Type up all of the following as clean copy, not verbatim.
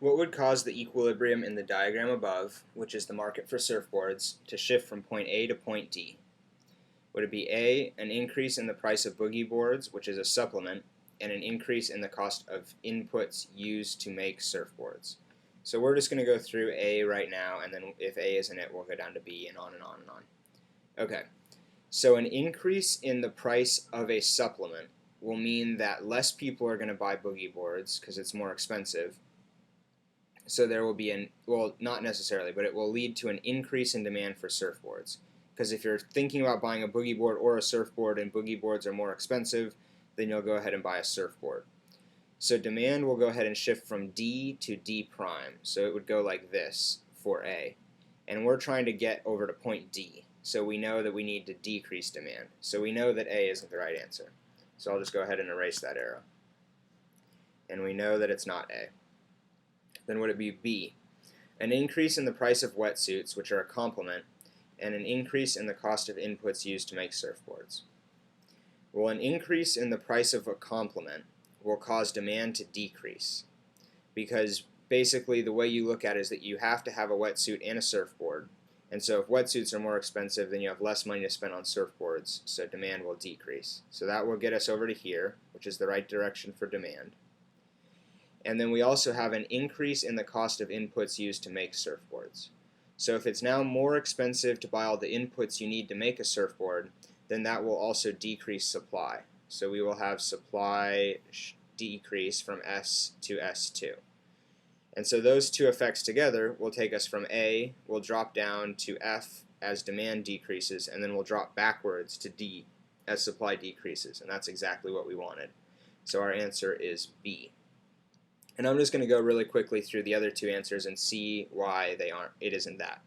What would cause the equilibrium in the diagram above, which is the market for surfboards, to shift from point A to point D? Would it be A, an increase in the price of boogie boards, which is a supplement, and an increase in the cost of inputs used to make surfboards? So we're just going to go through A right now, and then if A isn't it, we'll go down to B and on and on and on. Okay, so an increase in the price of a supplement will mean that less people are going to buy boogie boards because it's more expensive. So there will be well, not necessarily, but it will lead to an increase in demand for surfboards. Because if you're thinking about buying a boogie board or a surfboard and boogie boards are more expensive, then you'll go ahead and buy a surfboard. So demand will go ahead and shift from D to D prime. So it would go like this for A. And we're trying to get over to point D. So we know that we need to decrease demand. So we know that A isn't the right answer. So I'll just go ahead and erase that arrow. And we know that it's not A. Then would it be B? An increase in the price of wetsuits, which are a complement, and an increase in the cost of inputs used to make surfboards. Well, an increase in the price of a complement will cause demand to decrease, because basically the way you look at it is that you have to have a wetsuit and a surfboard, and so if wetsuits are more expensive, then you have less money to spend on surfboards, so demand will decrease. So that will get us over to here, which is the right direction for demand. And then we also have an increase in the cost of inputs used to make surfboards. So if it's now more expensive to buy all the inputs you need to make a surfboard, then that will also decrease supply. So we will have supply decrease from S to S2. And so those two effects together will take us from A, we'll drop down to F as demand decreases, and then we'll drop backwards to D as supply decreases. And that's exactly what we wanted. So our answer is B. And I'm just going to go really quickly through the other two answers and see why it isn't that.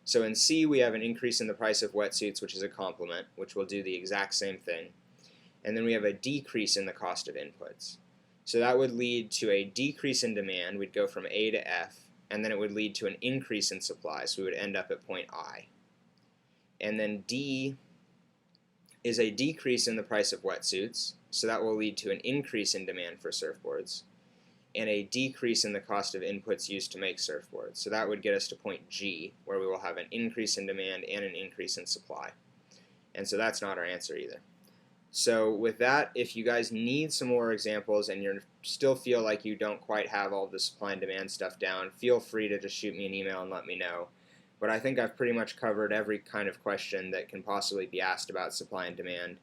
So in C, we have an increase in the price of wetsuits, which is a complement, which will do the exact same thing. And then we have a decrease in the cost of inputs. So that would lead to a decrease in demand. We'd go from A to F, and then it would lead to an increase in supply. So we would end up at point I. And then D is a decrease in the price of wetsuits. So that will lead to an increase in demand for surfboards, and a decrease in the cost of inputs used to make surfboards. So that would get us to point G, where we will have an increase in demand and an increase in supply. And so that's not our answer either. So with that, if you guys need some more examples and you still feel like you don't quite have all the supply and demand stuff down, feel free to just shoot me an email and let me know. But I think I've pretty much covered every kind of question that can possibly be asked about supply and demand,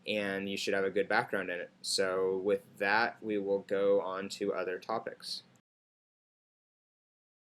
and you should have a good background in it. So with that, we will go on to other topics.